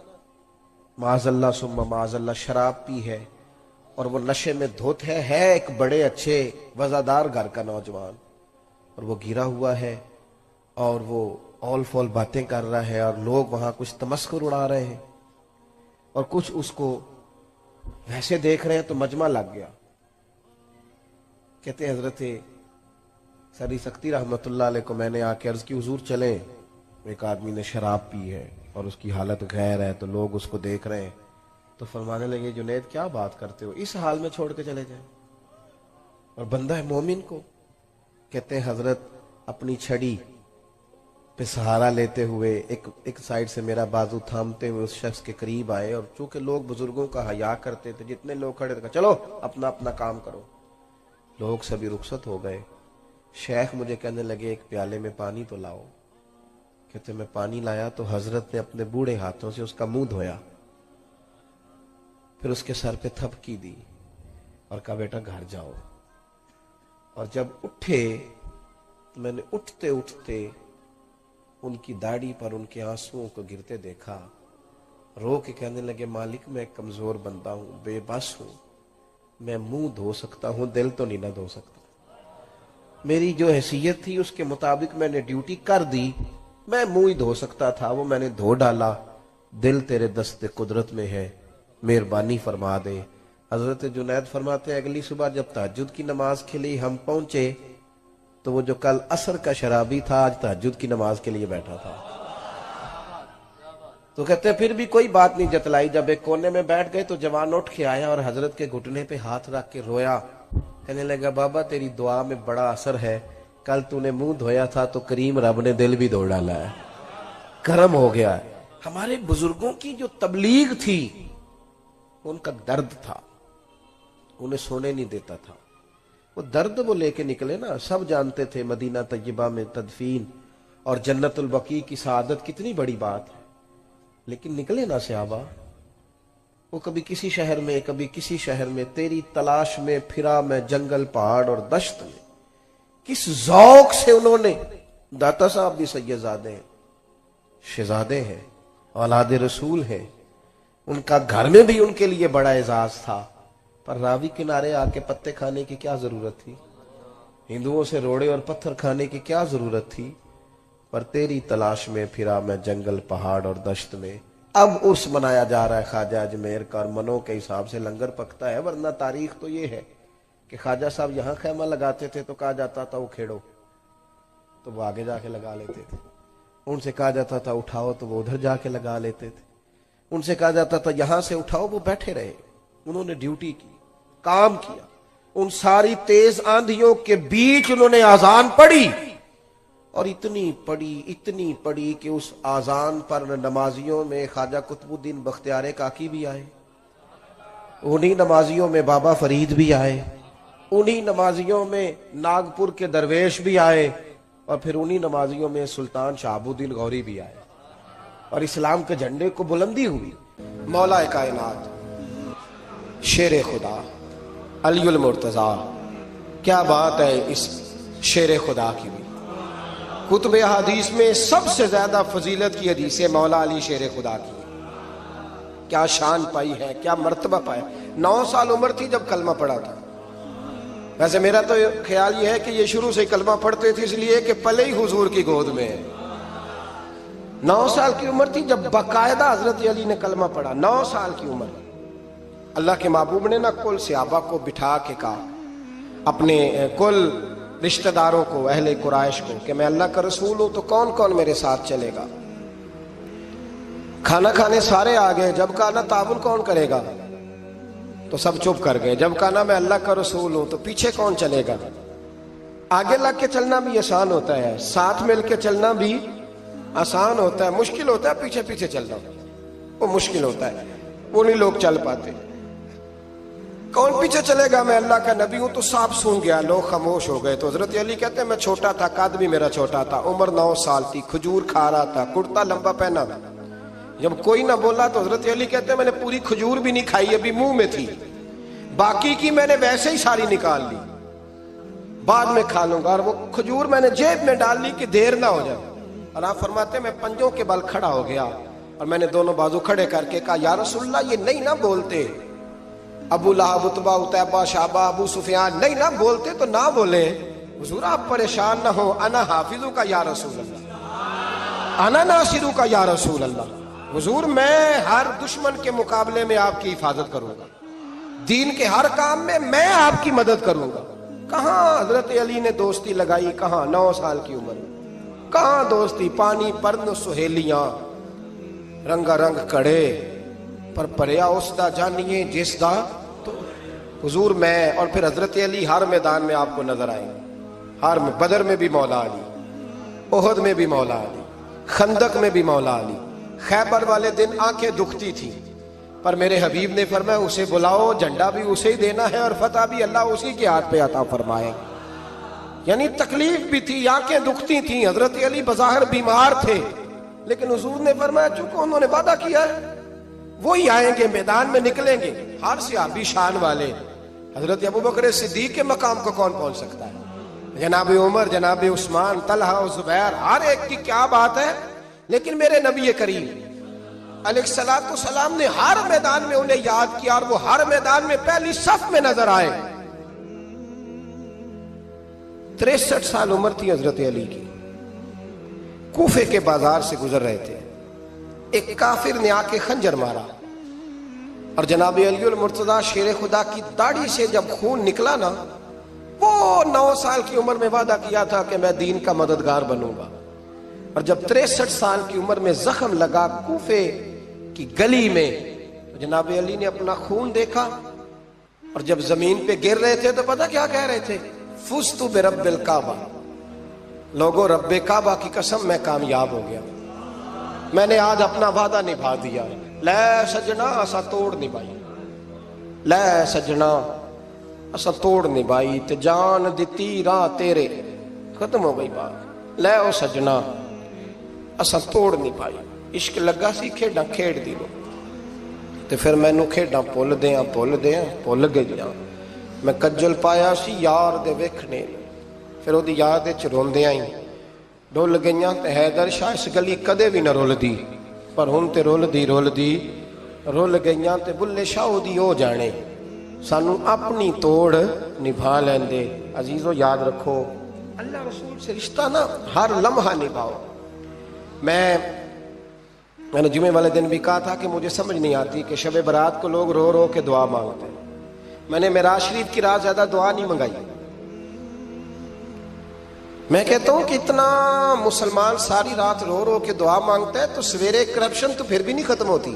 معاذ اللہ ثم معاذ اللہ شراب پی ہے اور وہ نشے میں دھوت ہے ایک بڑے اچھے وزادار گھر کا نوجوان، اور وہ گرا ہوا ہے اور وہ اول فول باتیں کر رہا ہے اور لوگ وہاں کچھ تمسخر اڑا رہے ہیں اور کچھ اس کو ویسے دیکھ رہے ہیں تو مجمع لگ گیا۔ کہتے ہیں حضرت سری سکتی رحمت اللہ علیہ کو میں نے آ کے عرض کی حضور چلیں، ایک آدمی نے شراب پی ہے اور اس کی حالت غیر ہے تو لوگ اس کو دیکھ رہے ہیں، تو فرمانے لگے جنید کیا بات کرتے ہو، اس حال میں چھوڑ کے چلے جائیں اور بندہ ہے مومن کو۔ کہتے ہیں حضرت اپنی چھڑی پہ سہارا لیتے ہوئے ایک سائیڈ سے میرا بازو تھامتے ہوئے اس شخص کے قریب آئے، اور چونکہ لوگ بزرگوں کا حیا کرتے تھے، جتنے لوگ کھڑے تھے چلو اپنا اپنا کام کرو، لوگ سبھی رخصت ہو گئے۔ شیخ مجھے کہنے لگے ایک پیالے میں پانی تو لاؤ۔ کہتے میں پانی لایا تو حضرت نے اپنے بوڑھے ہاتھوں سے اس کا منہ دھویا، پھر اس کے سر پہ تھپکی دی اور کہا بیٹا گھر جاؤ۔ اور جب اٹھے تو میں نے اٹھتے اٹھتے ان کی داڑھی پر ان کے آنسوؤں کو گرتے دیکھا، رو کے کہنے لگے مالک میں کمزور بندہ ہوں، بے بس ہوں، میں منہ دھو سکتا ہوں دل تو نہیں نہ دھو سکتا، میری جو حیثیت تھی اس کے مطابق میں نے ڈیوٹی کر دی، میں منہ ہی دھو سکتا تھا وہ میں نے دھو ڈالا، دل تیرے دست قدرت میں ہے، مہربانی فرما دے۔ حضرت جنید فرماتے ہیں اگلی صبح جب تہجد کی نماز کے لیے ہم پہنچے تو وہ جو کل عصر کا شرابی تھا آج تہجد کی نماز کے لیے بیٹھا تھا۔ تو کہتے ہیں پھر بھی کوئی بات نہیں جتلائی، جب ایک کونے میں بیٹھ گئے تو جوان اٹھ کے آیا اور حضرت کے گھٹنے پہ ہاتھ رکھ کے رویا، کہنے لگا بابا تیری دعا میں بڑا اثر ہے، کل تو نے منہ دھویا تھا تو کریم رب نے دل بھی دھو ڈالا ہے، کرم ہو گیا ہے۔ ہمارے بزرگوں کی جو تبلیغ تھی ان کا درد تھا، انہیں سونے نہیں دیتا تھا، وہ درد وہ لے کے نکلے نا۔ سب جانتے تھے مدینہ طیبہ میں تدفین اور جنت البقیع کی سعادت کتنی بڑی بات ہے، لیکن نکلے نا صحابہ، وہ کبھی کسی شہر میں کبھی کسی شہر میں، تیری تلاش میں پھرا میں جنگل پہاڑ اور دشت میں، کس ذوق سے انہوں نے، داتا صاحب بھی سیدزادے ہیں، شہزادے ہیں، اولاد رسول ہیں، ان کا گھر میں بھی ان کے لیے بڑا اعزاز تھا، پر راوی کنارے آ کے پتے کھانے کی کیا ضرورت تھی، ہندوؤں سے روڑے اور پتھر کھانے کی کیا ضرورت تھی، پر تیری تلاش میں پھرا میں جنگل پہاڑ اور دشت میں۔ اب عرس منایا جا رہا ہے خواجہ اجمیر کا، اور منوں کے حساب سے لنگر پکتا ہے، ورنہ تاریخ تو یہ ہے کہ خواجہ صاحب یہاں خیمہ لگاتے تھے تو کہا جاتا تھا وہ کھیڑو، تو وہ آگے جا کے لگا لیتے تھے، ان سے کہا جاتا تھا اٹھاؤ تو وہ ادھر جا کے لگا لیتے تھے، ان سے کہا جاتا تھا یہاں سے اٹھاؤ وہ بیٹھے رہے، انہوں نے ڈیوٹی کی، کام کیا، ان ساری تیز آندھیوں کے بیچ انہوں نے اذان پڑھی، اور اتنی پڑھی کہ اس اذان پر نمازیوں میں خواجہ قطب الدین بختیار کاکی بھی آئے، انہی نمازیوں میں بابا فرید بھی آئے، انہی نمازیوں میں ناگپور کے درویش بھی آئے، اور پھر انہی نمازیوں میں سلطان شہاب الدین غوری بھی آئے، اور اسلام کے جھنڈے کو بلندی ہوئی۔ مولا کائنات شیر خدا علی المرتضیٰ، کیا بات ہے اس شیر خدا کی بھی۔ کتب حدیث میں سب سے زیادہ فضیلت کی حدیث ہے مولا علی شیر خدا کی، کیا شان پائی ہے، کیا مرتبہ پایا۔ 9 سال عمر تھی جب کلمہ پڑھا تھا، ویسے میرا تو خیال یہ ہے کہ یہ شروع سے کلمہ پڑھتے تھے اس لیے کہ پلے ہی حضور کی گود میں ہے۔ 9 سال کی عمر تھی جب باقاعدہ حضرت علی نے کلمہ پڑھا، 9 سال کی عمر۔ اللہ کے محبوب نے نہ کل صحابہ کو بٹھا کے کہا، اپنے کل رشتہ داروں کو، اہل قریش کو، کہ میں اللہ کا رسول ہوں تو کون کون میرے ساتھ چلے گا۔ کھانا کھانے سارے آ گئے، جب کہا نا تعاون کون کرے گا تو سب چپ کر گئے، جب کہا نا میں اللہ کا رسول ہوں تو پیچھے کون چلے گا۔ آگے لگ کے چلنا بھی آسان ہوتا ہے، ساتھ مل کے چلنا بھی آسان ہوتا ہے، مشکل ہوتا ہے پیچھے پیچھے چلنا، وہ مشکل ہوتا ہے، وہ نہیں لوگ چل پاتے۔ کون پیچھے چلے گا، میں اللہ کا نبی ہوں، تو سانپ سون گیا، لوگ خاموش ہو گئے۔ تو حضرت علی کہتے ہیں میں چھوٹا تھا، قد بھی میرا چھوٹا تھا، عمر 9 سال تھی، کھجور کھا رہا تھا، کرتا لمبا پہنا تھا، جب کوئی نہ بولا تو حضرت علی کہتے ہیں میں نے پوری کھجور بھی نہیں کھائی، ابھی منہ میں تھی، باقی کی میں نے ویسے ہی ساری نکال لی، بعد میں کھا لوں گا. اور وہ کھجور میں نے جیب میں ڈال لی کہ دیر نہ ہو جائے. اور آپ فرماتے میں پنجوں کے بل کھڑا ہو گیا اور میں نے دونوں بازو کھڑے کر کے کہا یا رسول اللہ یہ نہیں نہ بولتے. ابو لہب، عتبہ، عتیبہ، شعبہ، ابو سفیان نہیں نہ بولتے تو نہ بولے. حضور آپ پریشان نہ ہو، انا حافظوں کا یا رسول اللہ، انا ناصروں کا یا رسول اللہ. حضور میں ہر دشمن کے مقابلے میں آپ کی حفاظت کروں گا، دین کے ہر کام میں آپ کی مدد کروں گا. کہاں حضرت علی نے دوستی لگائی، کہاں 9 سال کی عمر میں، کہاں دوستی. پانی پرن سہیلیاں رنگا رنگ کڑے پر پریا اس دا جانیے جس دا. تو حضور میں اور پھر حضرت علی ہر میدان میں آپ کو نظر آئیں گے. ہر میں، بدر میں بھی مولا علی، احد میں بھی مولا علی، خندق میں بھی مولا علی. خیبر والے دن آنکھیں دکھتی تھی پر میرے حبیب نے فرمایا اسے بلاؤ، جھنڈا بھی اسے ہی دینا ہے اور فتح بھی اللہ اسی کے ہاتھ پہ عطا فرمائے. یعنی تکلیف بھی تھی، آنکھیں دکھتی تھیں. حضرت علی بظاہر بیمار تھے لیکن حضور نے فرمایا چونکہ انہوں نے وعدہ کیا ہے وہی آئیں گے، میدان میں نکلیں گے. ہر صحابی شان والے. حضرت ابوبکر صدیق کے مقام کو کون پہنچ سکتا ہے؟ جناب عمر، جناب عثمان، طلحہ و زبیر، ہر ایک کی کیا بات ہے. لیکن میرے نبی کریم علیہ الصلوۃ والسلام نے ہر میدان میں انہیں یاد کیا اور وہ ہر میدان میں پہلی صف میں نظر آئے. 63 سال عمر تھی حضرت علی کی. کوفے کے بازار سے گزر رہے تھے، ایک کافر نے آ کے خنجر مارا اور جناب علی المرتضیٰ شیر خدا کی داڑھی سے جب خون نکلا نا، وہ 9 سال کی عمر میں وعدہ کیا تھا کہ میں دین کا مددگار بنوں گا. اور جب 63 سال کی عمر میں زخم لگا کوفے کی گلی میں تو جناب علی نے اپنا خون دیکھا اور جب زمین پہ گر رہے تھے تو پتہ کیا کہہ رہے تھے؟ فزت برب الکعبہ. لوگوں رب کعبہ کی قسم میں کامیاب ہو گیا، میں نے آج اپنا وعدہ نبھا دیا. لے سجنا اسا توڑ نبھائی، لے سجنا اسا توڑ نبھائی تے جان دتی راہ تیرے. ختم ہو گئی بات. لے او سجنا اسا توڑ نبھائی. عشق لگا سی کھیڈاں کھیڑ دی لو تے پھر مینوں کھیڈاں بھول گئیاں. میں کجل پایا سی یار دے ویکھنے، پھر وہ یاد روندیاں ہی ڈول گئیاں. تے حیدر شاہ اس گلی کدے بھی نہ رول دی پر ہن تے رول دی گئیاں. تے بلے شاہ دی او جانے سانو اپنی توڑ نبھا لیندے. عزیزو یاد رکھو اللہ رسول سے رشتہ نا ہر لمحہ نبھاؤ. میں نے جمعے والے دن بھی کہا تھا کہ مجھے سمجھ نہیں آتی کہ شب برات کو لوگ رو رو کے دعا مانگتے ہیں. میں نے معراج شریف کی رات زیادہ دعا نہیں منگائی. میں کہتا ہوں کہ اتنا مسلمان ساری رات رو رو کے دعا مانگتا ہے تو سویرے کرپشن تو پھر بھی نہیں ختم ہوتی.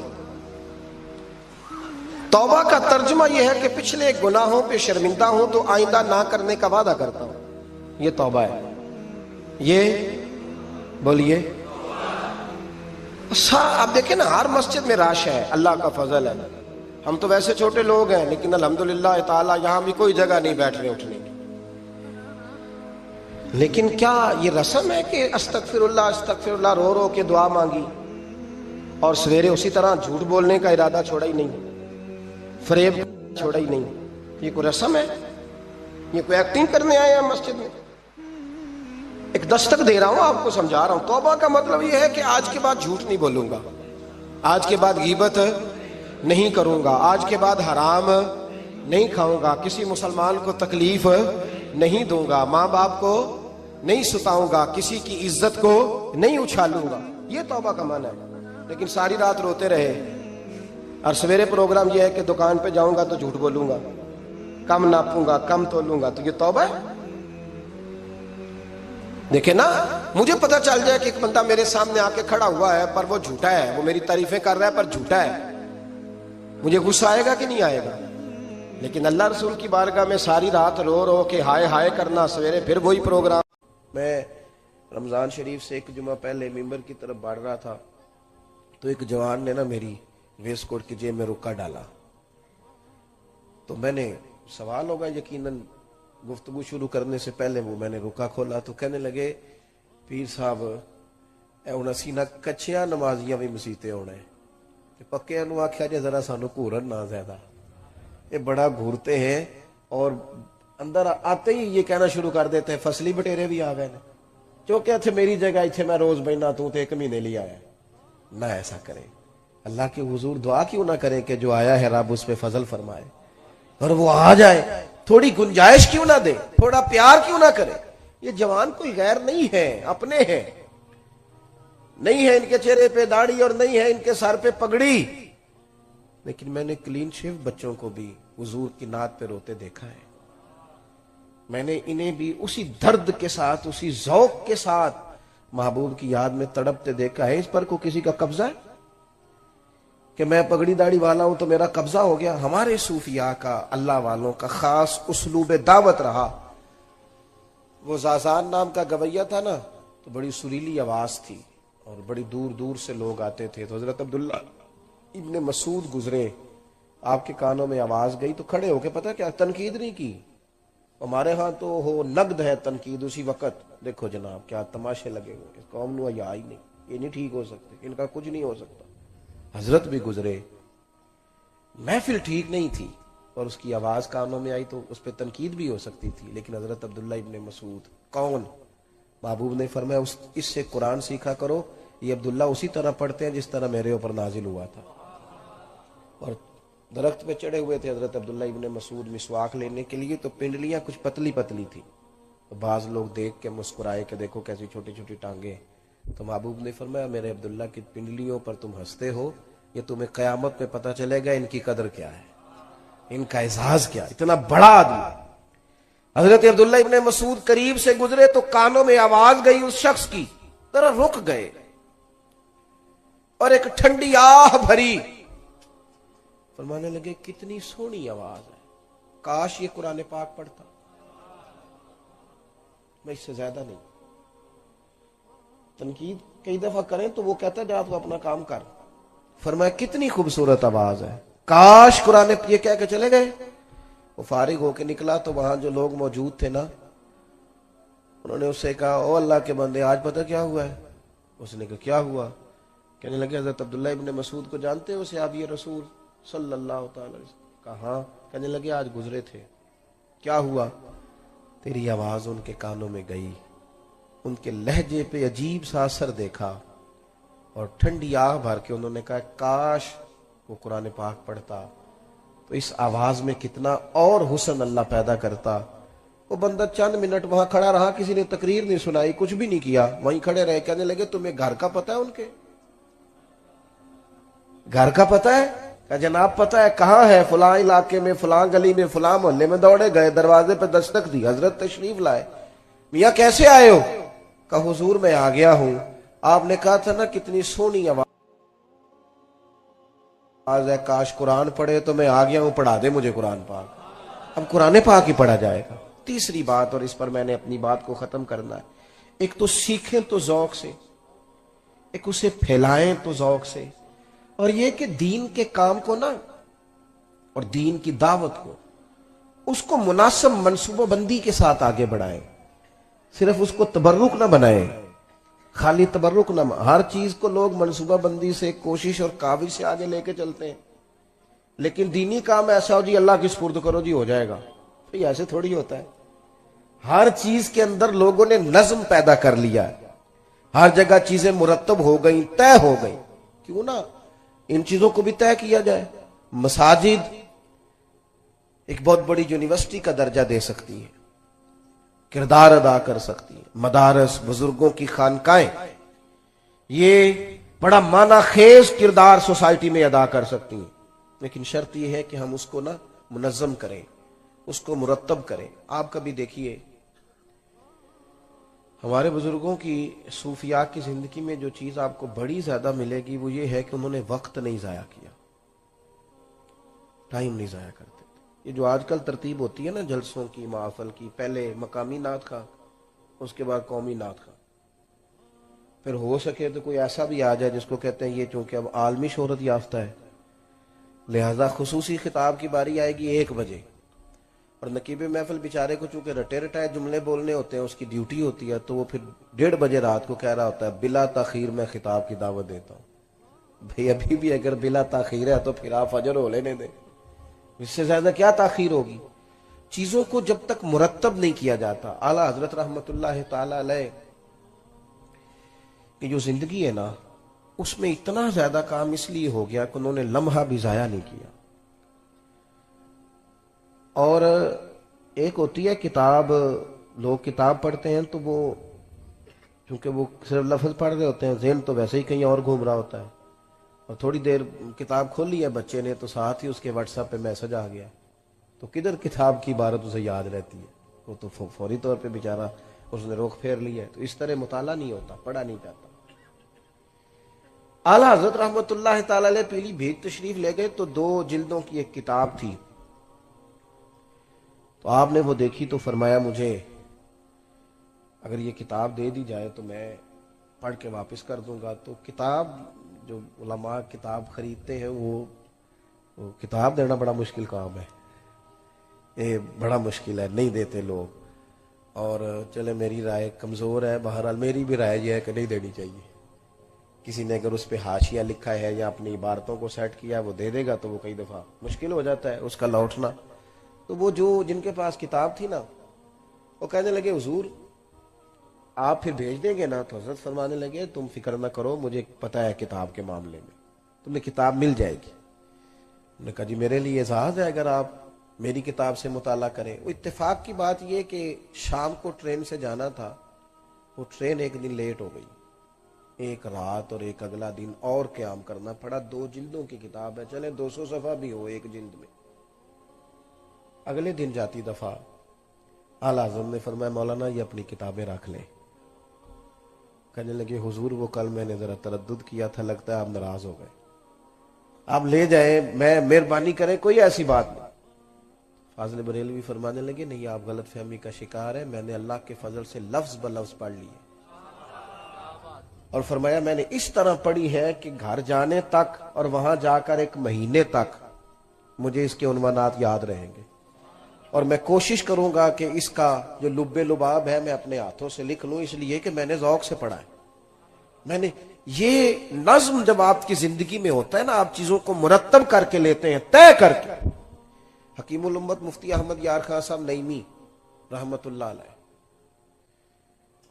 توبہ کا ترجمہ یہ ہے کہ پچھلے گناہوں پہ شرمندہ ہوں تو آئندہ نہ کرنے کا وعدہ کرتا ہوں. یہ توبہ ہے. یہ بولیے. آپ دیکھیں نا ہر مسجد میں رش ہے، اللہ کا فضل ہے. ہم تو ویسے چھوٹے لوگ ہیں لیکن الحمدللہ تعالیٰ یہاں بھی کوئی جگہ نہیں بیٹھنے اٹھنے کی. لیکن کیا یہ رسم ہے کہ استغفر اللہ رو رو کے دعا مانگی اور سویرے اسی طرح جھوٹ بولنے کا ارادہ چھوڑا ہی نہیں، فریب چھوڑا ہی نہیں؟ یہ کوئی رسم ہے؟ یہ کوئی ایکٹنگ کرنے آئے ہیں مسجد میں؟ ایک دستک دے رہا ہوں، آپ کو سمجھا رہا ہوں. توبہ کا مطلب یہ ہے کہ آج کے بعد جھوٹ نہیں بولوں گا، آج کے بعد غیبت نہیں کروں گا، آج کے بعد حرام نہیں کھاؤں گا، کسی مسلمان کو تکلیف نہیں دوں گا، ماں باپ کو نہیں ستاؤں گا، کسی کی عزت کو نہیں اچھالوں گا. یہ توبہ کا معنی ہے. لیکن ساری رات روتے رہے اور سویرے پروگرام یہ ہے کہ دکان پہ جاؤں گا تو جھوٹ بولوں گا، کم ناپوں گا، کم تولوں گا. تو یہ توبہ ہے؟ دیکھیں نا، مجھے پتہ چل جائے کہ ایک بندہ میرے سامنے آ کے کھڑا ہوا ہے پر وہ جھوٹا ہے، وہ میری تعریفیں کر رہا ہے پر جھوٹا ہے، مجھے غصہ آئے گا کہ نہیں آئے گا؟ لیکن اللہ رسول کی بارگاہ میں ساری رات رو رو کے ہائے ہائے کرنا، سویرے پھر وہی پروگرام. میں رمضان شریف سے ایک جمعہ پہلے ممبر کی طرف بڑھ رہا تھا تو ایک جوان نے نا میری ویسٹ کوٹ کی جیب میں رکا ڈالا. تو میں نے سوال ہوگا یقیناً گفتگو شروع کرنے سے پہلے وہ میں نے رکا کھولا تو کہنے لگے پیر صاحب ہن اسی نہ کچیاں نمازیاں بھی مسیتے ہونا ہے، پکیاں نو آکھیا جے ذرا سانو گھورن نہ زیادہ، یہ بڑا گھورتے ہیں اور اندر آتے ہی یہ کہنا شروع کر دیتے ہیں فصلی بٹیرے بھی آ گئے نا جو کہ میں روز بہنا تو ایک مہینے لے آیا نہ ایسا کرے اللہ کے حضور دعا کیوں نہ کرے کہ جو آیا ہے رب اس پہ فضل فرمائے اور وہ آ جائے تھوڑی گنجائش کیوں نہ دے تھوڑا پیار کیوں نہ کرے یہ جوان کوئی غیر نہیں ہے اپنے ہیں نہیں ہے ان کے چہرے پہ داڑھی اور نہیں ہے ان کے سر پہ پگڑی لیکن میں نے کلین شیو بچوں کو بھی حضور کی نعت پہ روتے دیکھا ہے میں نے انہیں بھی اسی درد کے ساتھ اسی ذوق کے ساتھ محبوب کی یاد میں تڑپتے دیکھا ہے اس پر کو کسی کا قبضہ ہے کہ میں پگڑی داڑھی والا ہوں تو میرا قبضہ ہو گیا ہمارے صوفیاء کا اللہ والوں کا خاص اسلوب دعوت رہا وہ زازان نام کا گویہ تھا نا تو بڑی سریلی آواز تھی اور بڑی دور دور سے لوگ آتے تھے تو حضرت عبداللہ ابن مسعود گزرے آپ کے کانوں میں آواز گئی تو کھڑے ہو کے پتہ کیا تنقید نہیں کی ہمارے ہاں تو ہو نقد ہے تنقید اسی وقت دیکھو جناب کیا تماشے لگے ہوئے اس قوم نو حیا ہی نہیں یہ نہیں ٹھیک ہو سکتے ان کا کچھ نہیں ہو سکتا حضرت بھی گزرے محفل ٹھیک نہیں تھی اور اس کی آواز کانوں میں آئی تو اس پہ تنقید بھی ہو سکتی تھی لیکن حضرت عبداللہ ابن مسعود کون محبوب نے فرمایا اس سے قرآن سیکھا کرو یہ عبداللہ اسی طرح پڑھتے ہیں جس طرح میرے اوپر نازل ہوا تھا اور درخت پہ چڑھے ہوئے تھے حضرت عبداللہ ابن مسعود مسواک لینے کے لیے تو پنڈلیاں کچھ پتلی پتلی تھی تو بعض لوگ دیکھ کے مسکرائے کہ دیکھو کیسی چھوٹی چھوٹی ٹانگیں تو محبوب نے فرمایا میرے عبداللہ کی پنڈلیوں پر تم ہنستے ہو یہ تمہیں قیامت میں پتہ چلے گا ان کی قدر کیا ہے ان کا اعزاز کیا اتنا بڑا آدمی حضرت عبداللہ ابن مسعود قریب سے گزرے تو کانوں میں آواز گئی اس شخص کی ذرا رک گئے اور ایک ٹھنڈی آہ بھری فرمانے لگے کتنی سونی آواز ہے کاش یہ قرآن پاک پڑھتا میں اس سے زیادہ نہیں تنقید کئی دفعہ کریں تو وہ کہتا ہے جا تو اپنا کام کر فرمایا کتنی خوبصورت آواز ہے کاش قرآن یہ کہہ کے چلے گئے وہ فارغ ہو کے نکلا تو وہاں جو لوگ موجود تھے نا انہوں نے اس سے کہا او اللہ کے بندے آج پتہ کیا ہوا ہے اس نے کہا کیا ہوا کہنے لگے حضرت عبداللہ ابن مسعود کو جانتے ہو صحابی رسول صلی اللہ تعالی علیہ وسلم کہا ہاں کہنے لگے آج گزرے تھے کیا ہوا تیری آواز ان کے کانوں میں گئی ان کے لہجے پہ عجیب سا اثر دیکھا اور ٹھنڈی آہ بھر کے انہوں نے کہا کاش وہ قرآن پاک پڑھتا تو اس آواز میں کتنا اور حسن اللہ پیدا کرتا وہ بندہ چند منٹ وہاں کھڑا رہا کسی نے تقریر نہیں سنائی کچھ بھی نہیں کیا وہیں کھڑے رہے کہنے لگے تمہیں گھر کا پتہ ہے ان کے گھر کا پتہ ہے کہ جناب پتہ ہے کہاں ہے فلاں علاقے میں فلاں گلی میں فلاں محلے میں دوڑے گئے دروازے پہ دستک دی حضرت تشریف لائے میاں کیسے آئے ہو کہا حضور میں آ گیا ہوں آپ نے کہا تھا نا کتنی سونی آواز ہے کاش قرآن پڑھے تو میں آ گیا ہوں پڑھا دے مجھے قرآن پاک اب قرآن پاک ہی پڑھا جائے گا تیسری بات اور اس پر میں نے اپنی بات کو ختم کرنا ہے ایک تو سیکھیں تو ذوق سے ایک اسے پھیلائیں تو ذوق سے اور یہ کہ دین کے کام کو نا اور دین کی دعوت کو اس کو مناسب منصوبہ بندی کے ساتھ آگے بڑھائیں صرف اس کو تبرک نہ بنائیں خالی تبرک نہ ہر چیز کو لوگ منصوبہ بندی سے کوشش اور کاوش سے آگے لے کے چلتے ہیں لیکن دینی کام ایسا ہو جی اللہ کی سپرد کرو جی ہو جائے گا تو ایسے تھوڑی ہوتا ہے ہر چیز کے اندر لوگوں نے نظم پیدا کر لیا ہر جگہ چیزیں مرتب ہو گئیں طے ہو گئیں کیوں نہ ان چیزوں کو بھی طے کیا جائے مساجد ایک بہت بڑی یونیورسٹی کا درجہ دے سکتی ہے کردار ادا کر سکتی ہیں مدارس بزرگوں کی خانقاہیں یہ بڑا معنی خیز کردار سوسائٹی میں ادا کر سکتی ہیں لیکن شرط یہ ہے کہ ہم اس کو نا منظم کریں اس کو مرتب کریں آپ کبھی دیکھیے ہمارے بزرگوں کی صوفیاء کی زندگی میں جو چیز آپ کو بڑی زیادہ ملے گی وہ یہ ہے کہ انہوں نے وقت نہیں ضائع کیا ٹائم نہیں ضائع کرتے یہ جو آج کل ترتیب ہوتی ہے نا جلسوں کی محافل کی پہلے مقامی نعت خواں اس کے بعد قومی نعت خواں پھر ہو سکے تو کوئی ایسا بھی آ جائے جس کو کہتے ہیں یہ چونکہ اب عالمی شہرت یافتہ ہے لہذا خصوصی خطاب کی باری آئے گی 1 بجے اور نقیب محفل بیچارے کو چونکہ رٹے رٹائے جملے بولنے ہوتے ہیں اس کی ڈیوٹی ہوتی ہے تو وہ پھر 1:30 بجے رات کو کہہ رہا ہوتا ہے بلا تاخیر میں خطاب کی دعوت دیتا ہوں بھئی ابھی بھی اگر بلا تاخیر ہے تو پھر آپ فجر ہو لینے دیں اس سے زیادہ کیا تاخیر ہوگی چیزوں کو جب تک مرتب نہیں کیا جاتا. اعلیٰ حضرت رحمت اللہ تعالی علیہ کی جو زندگی ہے نا، اس میں اتنا زیادہ کام اس لیے ہو گیا کہ انہوں نے لمحہ بھی ضائع نہیں کیا. اور ایک ہوتی ہے کتاب، لوگ کتاب پڑھتے ہیں تو وہ چونکہ وہ صرف لفظ پڑھ رہے ہوتے ہیں، ذہن تو ویسے ہی کہیں اور گھوم رہا ہوتا ہے، اور تھوڑی دیر کتاب کھولی ہے بچے نے تو ساتھ ہی اس کے واٹس ایپ پہ میسج آ گیا، تو کدھر کتاب کی عبارت اسے یاد رہتی ہے، وہ تو فوری طور پہ بیچارہ اس نے رخ پھیر لیا ہے. تو اس طرح مطالعہ نہیں ہوتا، پڑھا نہیں جاتا. اعلیٰ حضرت رحمت اللہ تعالی علیہ پیلی بھیت تشریف لے گئے تو 2 جلدوں کی ایک کتاب تھی، تو آپ نے وہ دیکھی تو فرمایا مجھے اگر یہ کتاب دے دی جائے تو میں پڑھ کے واپس کر دوں گا. تو کتاب، جو علماء کتاب خریدتے ہیں وہ کتاب دینا بڑا مشکل کام ہے، یہ بڑا مشکل ہے، نہیں دیتے لوگ. اور چلے میری رائے کمزور ہے، بہرحال میری بھی رائے یہ ہے کہ نہیں دینی چاہیے. کسی نے اگر اس پہ حاشیہ لکھا ہے یا اپنی عبارتوں کو سیٹ کیا وہ دے دے گا تو وہ کئی دفعہ مشکل ہو جاتا ہے اس کا لوٹنا. تو وہ جن کے پاس کتاب تھی نا، وہ کہنے لگے حضور آپ پھر بھیج دیں گے نا؟ تو حضرت فرمانے لگے تم فکر نہ کرو، مجھے پتہ ہے کتاب کے معاملے میں، تمہیں کتاب مل جائے گی. انہوں نے کہا جی میرے لیے اعزاز ہے اگر آپ میری کتاب سے مطالعہ کریں. وہ اتفاق کی بات یہ کہ شام کو ٹرین سے جانا تھا، وہ ٹرین ایک دن لیٹ ہو گئی، ایک رات اور ایک اگلا دن اور قیام کرنا پڑا. 2 جلدوں کی کتاب ہے، چلے 200 صفحہ بھی ہو ایک جلد میں. اگلے دن جاتی دفعہ اعلیٰ حضرت نے فرمایا مولانا یہ اپنی کتابیں رکھ لیں. کہنے لگے حضور وہ کل میں نے ذرا تردد کیا تھا، لگتا ہے آپ ناراض ہو گئے، آپ لے جائیں، میں مہربانی کریں، کوئی ایسی بات نہیں. فاضل بریلوی فرمانے لگے نہیں آپ غلط فہمی کا شکار ہے، میں نے اللہ کے فضل سے لفظ بلفظ پڑھ لیے. اور فرمایا میں نے اس طرح پڑھی ہے کہ گھر جانے تک اور وہاں جا کر 1 مہینے تک مجھے اس کے عنوانات یاد رہیں گے، اور میں کوشش کروں گا کہ اس کا جو لب لباب ہے میں اپنے ہاتھوں سے لکھ لوں، اس لیے کہ میں نے ذوق سے پڑھا ہے. میں نے یہ نظم جب آپ کی زندگی میں ہوتا ہے نا، آپ چیزوں کو مرتب کر کے لیتے ہیں، طے کر کے. حکیم الامت مفتی احمد یار خان صاحب نعیمی رحمت اللہ علیہ،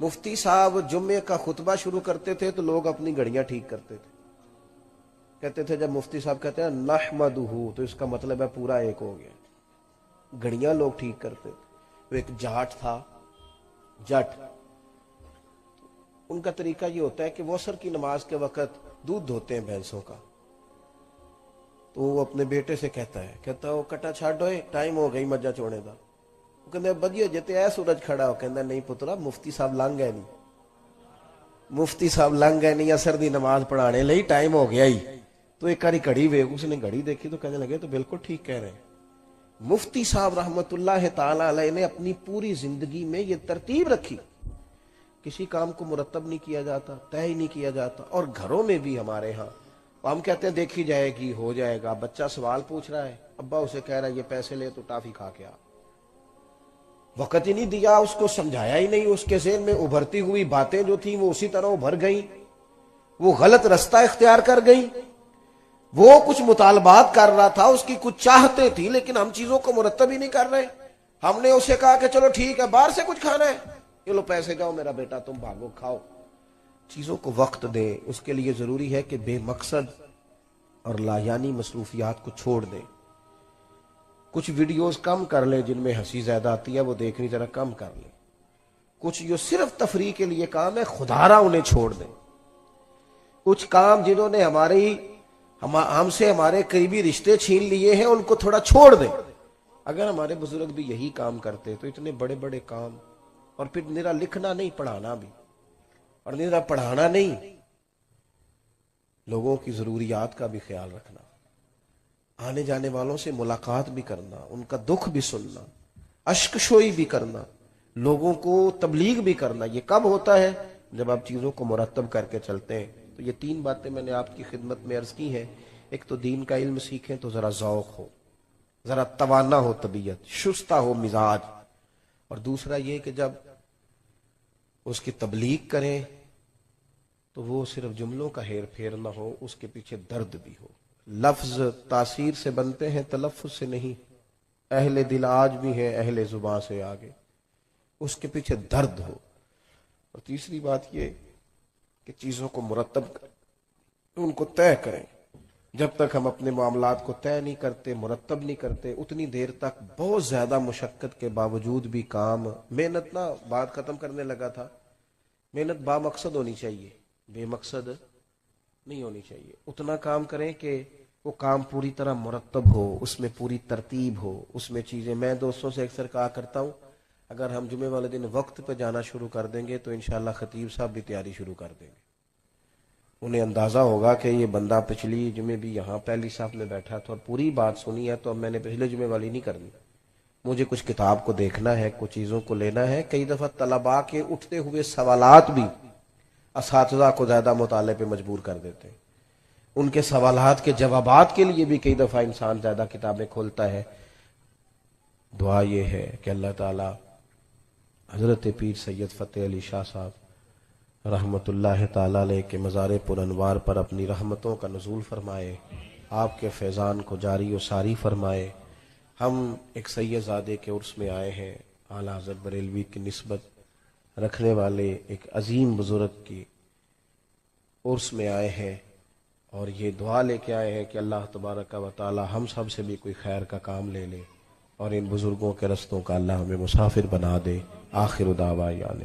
مفتی صاحب جمعے کا خطبہ شروع کرتے تھے تو لوگ اپنی گھڑیاں ٹھیک کرتے تھے. کہتے تھے جب مفتی صاحب کہتے ہیں نحمدہ تو اس کا مطلب ہے پورا ایک ہو گیا. گھڑیاں لوگ ٹھیک کرتے تھے. وہ ایک جاٹ تھا، جٹ، ان کا طریقہ یہ ہوتا ہے کہ وہ عصر کی نماز کے وقت دودھ دھوتے ہیں بھینسوں کا. تو وہ اپنے بیٹے سے کہتا وہ کٹا چھاڑ ہوئے ٹائم ہو گئی مجھا چوڑے دا. وہ کہتے بدیو جتے اے سورج کھڑا ہو، کہتا نہیں پترا مفتی صاحب لنگ گئے نہیں، مفتی صاحب لنگ گئے نہیں، عصر دی نماز پڑھانے لئی ٹائم ہو گیا ہی. تو ایک کاری گھڑی وے، اس نے گھڑی دیکھی تو کہنے لگے تو بالکل ٹھیک کہہ رہے ہیں. مفتی صاحب رحمت اللہ تعالی علیہ نے اپنی پوری زندگی میں یہ ترتیب رکھی، کسی کام کو مرتب نہیں کیا جاتا، طے ہی نہیں کیا جاتا. اور گھروں میں بھی ہمارے ہاں ہم کہتے ہیں دیکھی جائے گی، ہو جائے گا. بچہ سوال پوچھ رہا ہے، ابا اسے کہہ رہا ہے یہ پیسے لے تو ٹافی کھا کے آ. وقت ہی نہیں دیا، اس کو سمجھایا ہی نہیں. اس کے ذہن میں ابھرتی ہوئی باتیں جو تھیں وہ اسی طرح ابھر گئیں، وہ غلط رستہ اختیار کر گئیں. وہ کچھ مطالبات کر رہا تھا، اس کی کچھ چاہتے تھی، لیکن ہم چیزوں کو مرتب ہی نہیں کر رہے. ہم نے اسے کہا کہ چلو ٹھیک ہے باہر سے کچھ کھانا ہے، یہ لو پیسے جاؤ میرا بیٹا تم بھاگو کھاؤ. چیزوں کو وقت دیں. اس کے لیے ضروری ہے کہ بے مقصد اور لایانی مصروفیات کو چھوڑ دیں. کچھ ویڈیوز کم کر لیں جن میں ہنسی زیادہ آتی ہے، وہ دیکھنی ذرا کم کر لیں. کچھ جو صرف تفریح کے لیے کام ہے خدارہ انہیں چھوڑ دیں. کچھ کام جنہوں نے ہم سے ہمارے قریبی رشتے چھین لیے ہیں ان کو تھوڑا چھوڑ دیں. اگر ہمارے بزرگ بھی یہی کام کرتے تو اتنے بڑے بڑے کام. اور پھر نرا لکھنا نہیں، پڑھانا بھی، اور نرا پڑھانا نہیں، لوگوں کی ضروریات کا بھی خیال رکھنا، آنے جانے والوں سے ملاقات بھی کرنا، ان کا دکھ بھی سننا، اشک شوئی بھی کرنا، لوگوں کو تبلیغ بھی کرنا. یہ کب ہوتا ہے؟ جب آپ چیزوں کو مرتب کر کے چلتے ہیں. تو یہ 3 باتیں میں نے آپ کی خدمت میں عرض کی ہیں. ایک تو دین کا علم سیکھیں تو ذرا ذوق ہو، ذرا توانا ہو طبیعت، شستہ ہو مزاج. اور دوسرا یہ کہ جب اس کی تبلیغ کریں تو وہ صرف جملوں کا ہیر پھیر نہ ہو، اس کے پیچھے درد بھی ہو. لفظ تاثیر سے بنتے ہیں، تلفظ سے نہیں. اہل دل آج بھی ہیں اہل زباں سے آگے، اس کے پیچھے درد ہو۔ اور تیسری بات یہ کہ چیزوں کو مرتب کریں، ان کو طے کریں۔ جب تک ہم اپنے معاملات کو طے نہیں کرتے، مرتب نہیں کرتے، اتنی دیر تک بہت زیادہ مشقت کے باوجود بھی کام، محنت نہ بات ختم کرنے لگا تھا، محنت با مقصد ہونی چاہیے، بے مقصد نہیں ہونی چاہیے۔ اتنا کام کریں کہ وہ کام پوری طرح مرتب ہو، اس میں پوری ترتیب ہو، اس میں چیزیں، میں دوستوں سے اکثر کہا کرتا ہوں اگر ہم جمعے والے دن وقت پہ جانا شروع کر دیں گے تو انشاءاللہ خطیب صاحب بھی تیاری شروع کر دیں گے۔ انہیں اندازہ ہوگا کہ یہ بندہ پچھلی جمعے بھی یہاں پہلی صف میں بیٹھا تھا اور پوری بات سنی ہے، تو اب میں نے پچھلے جمعے والی نہیں کرنی، مجھے کچھ کتاب کو دیکھنا ہے، کچھ چیزوں کو لینا ہے۔ کئی دفعہ طلباء کے اٹھتے ہوئے سوالات بھی اساتذہ کو زیادہ مطالعے پہ مجبور کر دیتے ہیں، ان کے سوالات کے جوابات کے لیے بھی کئی دفعہ انسان زیادہ کتابیں کھولتا ہے۔ دعا یہ ہے کہ اللہ تعالی حضرت پیر سید فتح علی شاہ صاحب رحمت اللہ تعالی علیہ کے مزار پر انوار پر اپنی رحمتوں کا نزول فرمائے، آپ کے فیضان کو جاری و ساری فرمائے۔ ہم ایک سید زادے کے عرس میں آئے ہیں، اعلیٰ حضرت بریلوی کی نسبت رکھنے والے ایک عظیم بزرگ کی عرس میں آئے ہیں، اور یہ دعا لے کے آئے ہیں کہ اللہ تبارک و تعالی ہم سب سے بھی کوئی خیر کا کام لے لے اور ان بزرگوں کے رستوں کا اللہ ہمیں مسافر بنا دے۔ آخر دعوانا